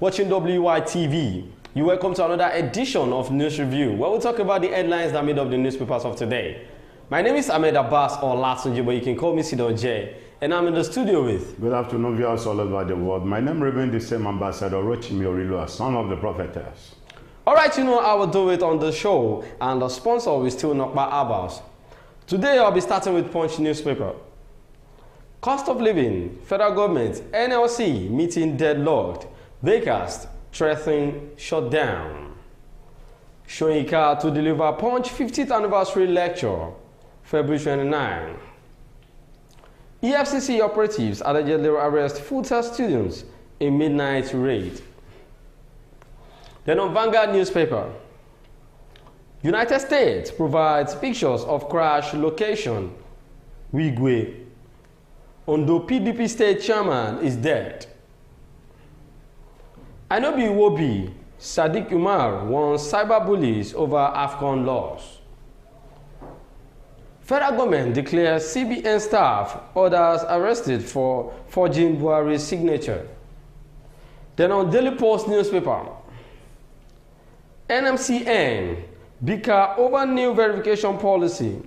watching WYTV. You're welcome to another edition of News Review, where we talk about the headlines that made up the newspapers of today. My name is Ahmed Abbas or Latunji, but you can call me Sidon J, and I'm in the studio with... Good afternoon, viewers all over the world. My name remains the same, Ambassador Rochimi Orilua, son of the prophetess. All right, you know I will do it on the show, and the sponsor will still knock my Abbas. Today, I'll be starting with Punch newspaper. Cost of living, federal government, NLC meeting deadlocked, bakers threatening shutdown. Soyinka to deliver Punch 50th anniversary lecture, February 29. EFCC operatives allegedly arrest Futa students in midnight raid. Then on Vanguard newspaper, United States provides pictures of crash location. Wigwe. Ondo PDP state chairman is dead. Anobi Iwobi, Sadiq Umar warns cyberbullies over AFCON laws. Federal government declares CBN staff, others arrested for forging Buhari's signature. Then on Daily Post newspaper, NMCN, bicker over new verification policy.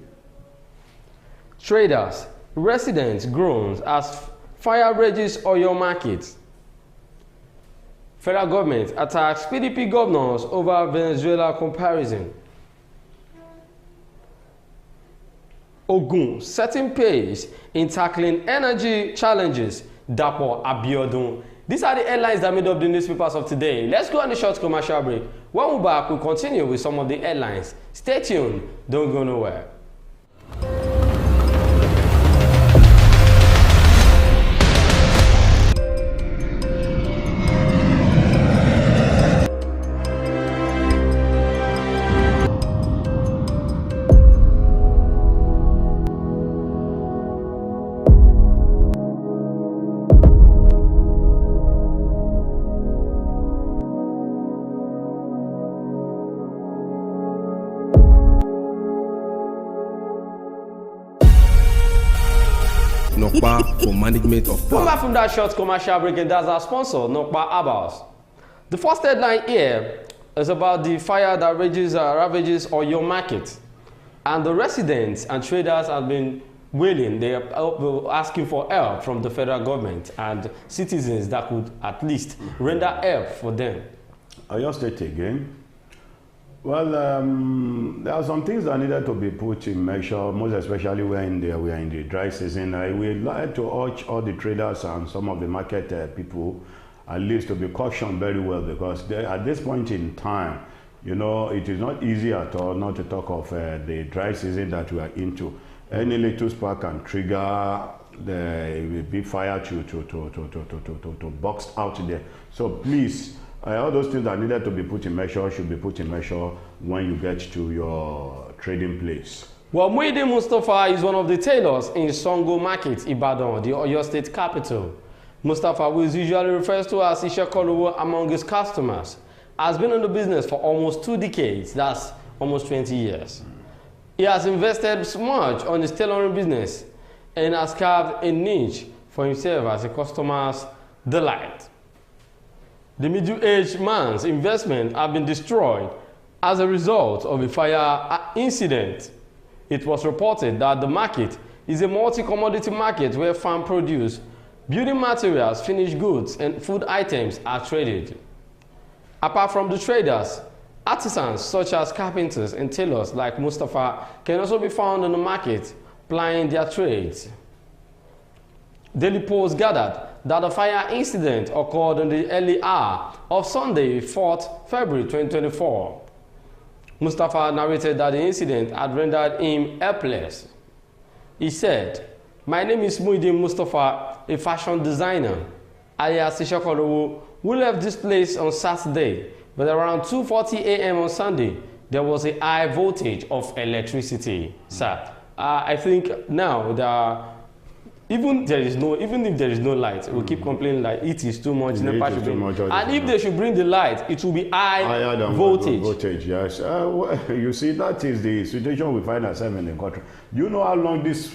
Traders, residents groans as fire rages Oyo market. Federal government attacks PDP governors over Venezuela comparison. Ogun setting pace in tackling energy challenges. Dapo Abiodun. These are the headlines that made up the newspapers of today. Let's go on a short commercial break. When we're back, we'll continue with some of the headlines. Stay tuned. Don't go nowhere. Nokpa for management of power. Come back from that short commercial break, and that's our sponsor, Nokpa Abbas. The first headline here is about the fire that ravages Oyo market. And the residents and traders have been wailing. They are asking for help from the federal government and citizens that could at least render help for them. Oyo State again. Well, there are some things that needed to be put in measure, most especially when we are in the dry season. I would like to urge all the traders and some of the market people at least to be cautioned very well, because at this point in time, you know, it is not easy at all not to talk of the dry season that we are into. Any little spark can trigger the big fire to box out there. So please, all those things that needed to be put in measure should be put in measure when you get to your trading place. Well, Muhyiddin Mustafa is one of the tailors in Songo Market, Ibadan, the Oyo State capital. Mustafa, who is usually referred to as Isha Kolowo among his customers, has been in the business for almost 2 decades, that's almost 20 years. He has invested much on his tailoring business and has carved a niche for himself as a customer's delight. The middle-aged man's investment have been destroyed as a result of a fire incident. It was reported that the market is a multi-commodity market where farm produce, building materials, finished goods, and food items are traded. Apart from the traders, artisans such as carpenters and tailors like Mustafa can also be found in the market plying their trades. Daily Post gathered that the fire incident occurred in the early hour of Sunday, 4th February 2024. Mustafa narrated that the incident had rendered him helpless. He said, "My name is Muhyiddin Mustafa, a fashion designer, alias Isha Kolowo, who left this place on Saturday, but around 2:40 a.m. on Sunday, there was a high voltage of electricity." Sir, I think now even if there is no light, we'll keep complaining like it is too much. And if they should bring the light, it will be higher than voltage. Yes. You see, that is the situation we find ourselves in the country. Do you know how long this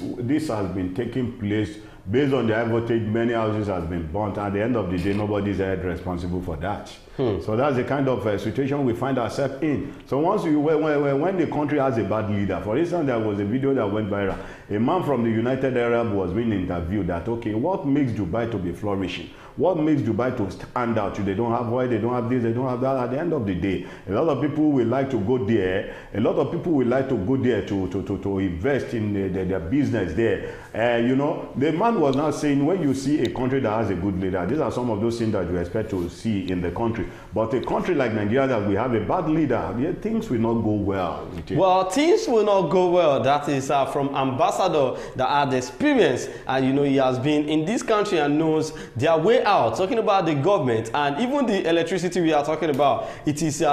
has been taking place based on the high voltage, many houses has been burnt. At the end of the day, nobody's held responsible for that. So that's the kind of situation we find ourselves in. So once when the country has a bad leader, for instance, there was a video that went viral. A man from the United Arab was being interviewed that, okay, what makes Dubai to be flourishing? What makes Dubai to stand out? They don't have oil, they don't have this, they don't have that. At the end of the day, a lot of people will like to go there. A lot of people will like to go there to invest in their business there. You know, the man was now saying, when you see a country that has a good leader, these are some of those things that you expect to see in the country. But a country like Nigeria, that we have a bad leader, things will not go well. Well, things will not go well. That is from Ambassador that had experience, and you know, he has been in this country and knows their way out. Talking about the government and even the electricity we are talking about, it is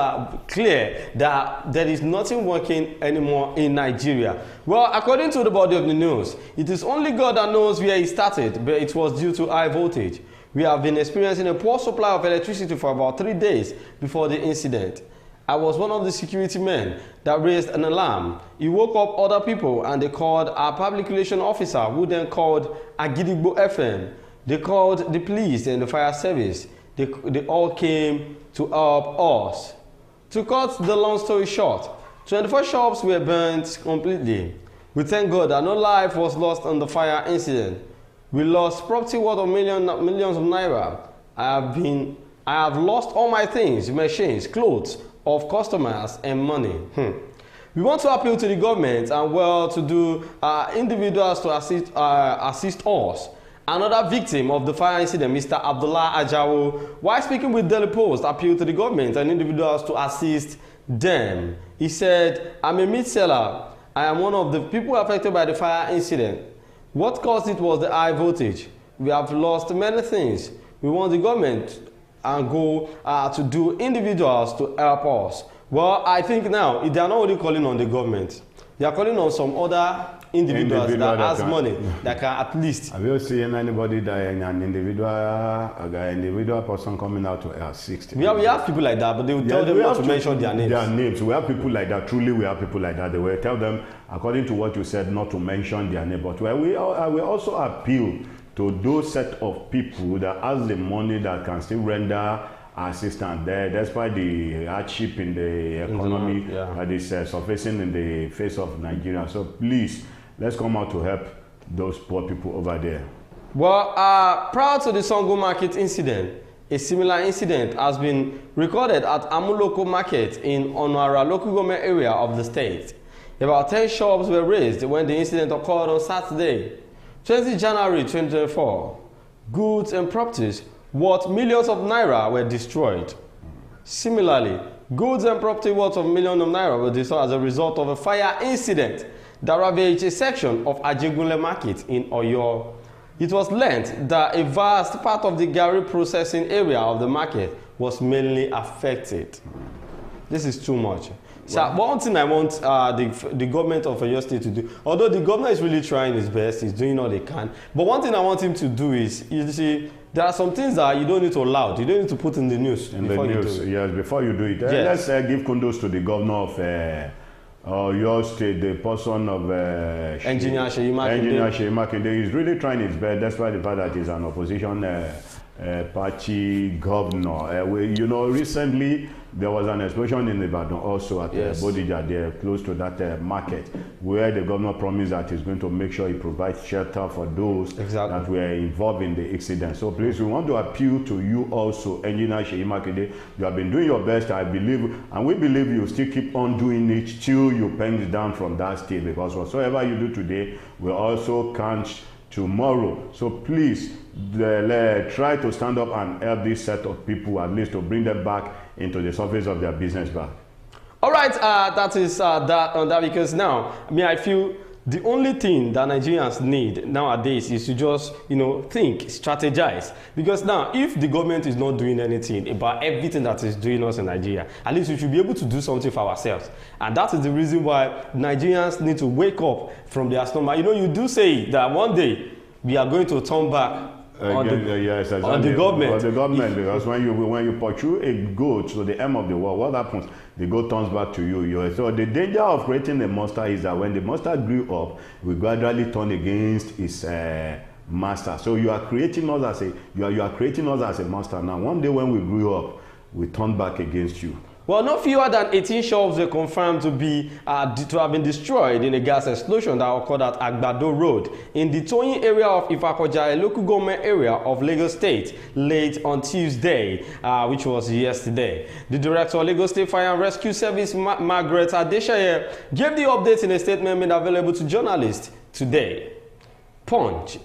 clear that there is nothing working anymore in Nigeria. Well, according to the body of the news, it is only God that knows where it started, but it was due to high voltage. We have been experiencing a poor supply of electricity for about 3 days before the incident. I was one of the security men that raised an alarm. He woke up other people and they called our public relations officer, who then called Agidigbo FM. They called the police and the fire service. They all came to help us. To cut the long story short, 24 shops were burnt completely. We thank God that no life was lost on the fire incident. We lost property worth of millions of naira. I have lost all my things, machines, clothes of customers and money. We want to appeal to the government and well-to-do individuals to assist us. Another victim of the fire incident, Mr. Abdullah Ajawo, while speaking with Daily Post, appealed to the government and individuals to assist them. He said, I'm a meat seller. I am one of the people affected by the fire incident. What caused it was the high voltage. We have lost many things. We want the government and go to do individuals to help us. Well, I think now they are not only calling on the government. They are calling on some other individuals that has money that can at least. Have you seen anybody that an individual person coming out to assist? We have people like that, but they will tell them not to mention their names. Their names. We have people like that. Truly, we have people like that. They will tell them, according to what you said, not to mention their name. But we also appeal to those set of people that has the money that can still render assistance there, despite the hardship in the economy that is surfacing in the face of Nigeria. So please, let's come out to help those poor people over there. Well, prior to the Sango Market incident, a similar incident has been recorded at Amuloko Market in Onwara local government area of the state. About 10 shops were razed when the incident occurred on Saturday, 20 January 2024. Goods and properties worth millions of naira were destroyed. Similarly, goods and property worth of millions of naira were destroyed as a result of a fire incident that ravaged a section of Ajegunle Market in Oyo. It was learned that a vast part of the Gari processing area of the market was mainly affected. This is too much. So one thing I want the government of Oyo State to do, although the governor is really trying his best, he's doing all they can, but one thing I want him to do is, you see, there are some things that you don't need to allow, you don't need to put in the news. Before you do it. Yes, before you do it. Yes. Let's give kudos to the governor of your state, the person of Engineer Seyi Makinde. Engineer Seyi Makinde is really trying his best, despite the fact that he's an opposition party governor. You know, recently there was an explosion in Ibadan also at Bodija, there close to that market, where the governor promised that he's going to make sure he provides shelter for those that were involved in the accident. So please, we want to appeal to you also, Engineer Seyi Makinde. You have been doing your best, I believe, and we believe you still keep on doing it till you pen down from that state, because whatsoever you do today will also count tomorrow. So please, try to stand up and help this set of people, at least to bring them back into the surface of their business back. All right, that is that because now, I feel the only thing that Nigerians need nowadays is to just, think, strategize. Because now, if the government is not doing anything about everything that is doing us in Nigeria, at least we should be able to do something for ourselves. And that is the reason why Nigerians need to wake up from their slumber. You do say that one day we are going to turn back on the government. Because when you pursue a goat to the end of the world, what happens? The goat turns back to you. So the danger of creating a monster is that when the monster grew up, we gradually turn against its master. So you are creating us as you are creating us as a master. Now, one day when we grew up, we turn back against you. Well, no fewer than 18 shops were confirmed to have been destroyed in a gas explosion that occurred at Agbado Road in the Toyin area of Ifakoja, a local government area of Lagos State, late on Tuesday, which was yesterday. The director of Lagos State Fire and Rescue Service, Margaret Adeshaye, gave the update in a statement made available to journalists today. Punch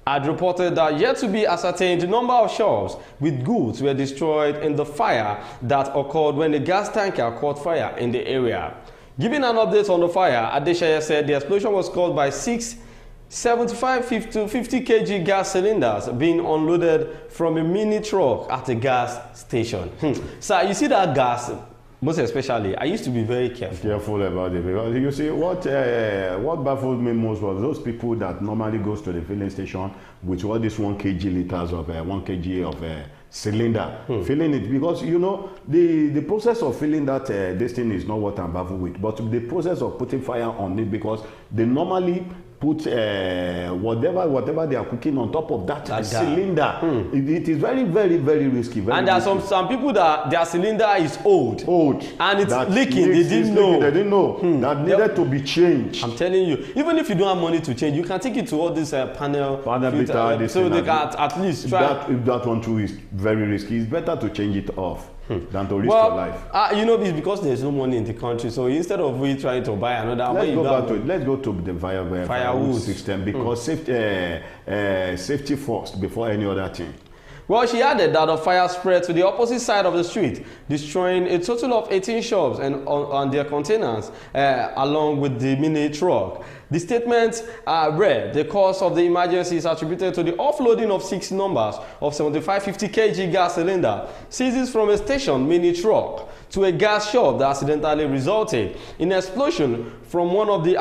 had reported that yet to be ascertained the number of shops with goods were destroyed in the fire that occurred when the gas tanker caught fire in the area. Giving an update on the fire, Adeshaye said the explosion was caused by 6 75 to 50 kg gas cylinders being unloaded from a mini truck at a gas station. So you see that gas, most especially, I used to be very careful about it, because you see what baffled me most was those people that normally goes to the filling station with all this 1 kg liters of 1 kg of cylinder, filling it, because you know the process of filling that this thing is not what I'm baffled with, but the process of putting fire on it, because they normally put whatever they are cooking on top of that cylinder. It is very, very, very risky. And there are some people that their cylinder is old and it's leaking. They didn't know. That needed to be changed. I'm telling you, even if you don't have money to change, you can take it to all this panel filter, so they can at least try. If that one too is very risky, it's better to change it off than to risk your life. You know, it's because there's no money in the country. So instead of we trying to buy another, let's go to the firewood system, because safety first before any other thing. Well, she added that the fire spread to the opposite side of the street, destroying a total of 18 shops and on their containers, along with the mini truck. The statement read, the cause of the emergency is attributed to the offloading of 6 numbers of 75-50 kg gas cylinder seized from a station mini truck to a gas shop that accidentally resulted in an explosion from one of the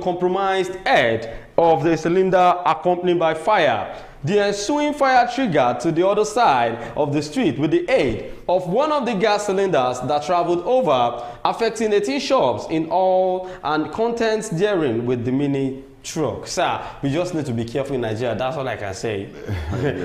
compromised head of the cylinder, accompanied by fire. The ensuing fire triggered to the other side of the street with the aid of one of the gas cylinders that traveled over, affecting 18 shops in all and contents therein with the mini truck. Sir, we just need to be careful in Nigeria. That's all I can say.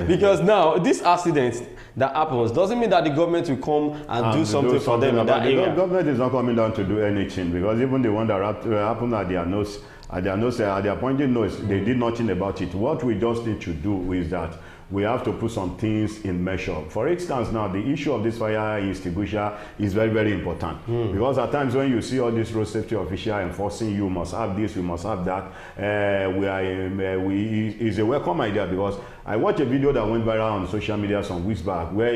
Because now, this accident that happens doesn't mean that the government will come and do something for them in that area. The government is not coming down to do anything, because even the one that happened at their nose, at their pointing nose, they did nothing about it. What we just need to do is that we have to put some things in measure. For instance, now the issue of this fire extinguisher is very, very important, because at times when you see all these road safety officials enforcing, you must have this, you must have that, it's a welcome idea, because I watched a video that went viral on social media some weeks back, where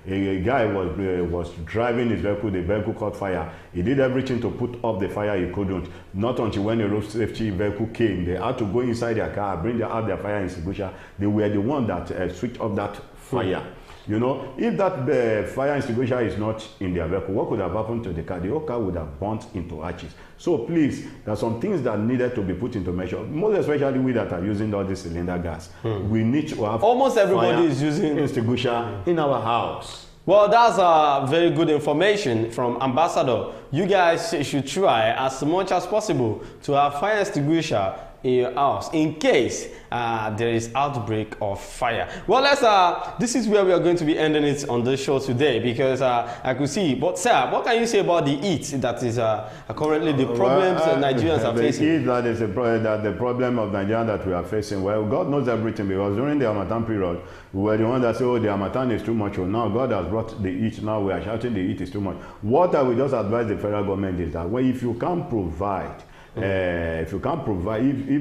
a guy was driving his vehicle, the vehicle caught fire. He did everything to put up the fire, he couldn't. Not until when a road safety vehicle came, they had to go inside their car, bring out their fire extinguisher. They were the one that switched off that fire. You know, if that fire extinguisher is not in their vehicle, what could have happened to the car? The whole car would have burnt into ashes. So please, there are some things that needed to be put into measure. Most especially we that are using all this cylinder gas. We need to have almost everybody is using extinguisher in our house. Well, that's very good information from Ambassador. You guys should try as much as possible to have fire extinguisher in your house in case there is outbreak of fire. Well, this is where we are going to be ending it on the show today, because I could see. But sir, what can you say about the heat that is currently the problems Nigerians are facing? The heat that is the problem of Nigeria that we are facing. Well, God knows everything, because during the Harmattan period, we were the one that said, oh, the Harmattan is too much. Well, now God has brought the heat. Now we are shouting the heat is too much. What I will just advise the federal government is that if you can't provide, if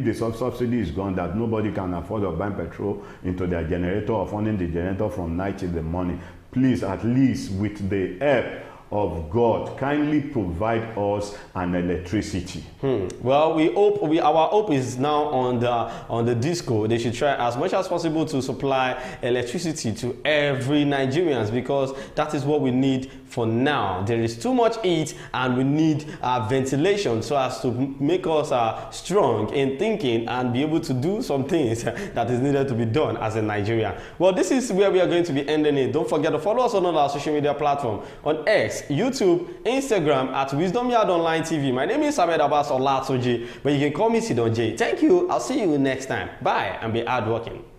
the subsidy is gone, that nobody can afford to buy petrol into their generator or funding the generator from night till the morning, please, at least with the help of God, kindly provide us an electricity. Well, we hope our hope is now on the disco. They should try as much as possible to supply electricity to every Nigerians, because that is what we need for now. There is too much heat and we need ventilation so as to make us strong in thinking and be able to do some things that is needed to be done as a Nigerian. Well, this is where we are going to be ending it. Don't forget to follow us on all our social media platforms on X, YouTube, Instagram at Wisdom Yard Online TV. My name is Ahmed Abbas Olatoji, but you can call me Sidon J. Thank you. I'll see you next time. Bye and be hardworking.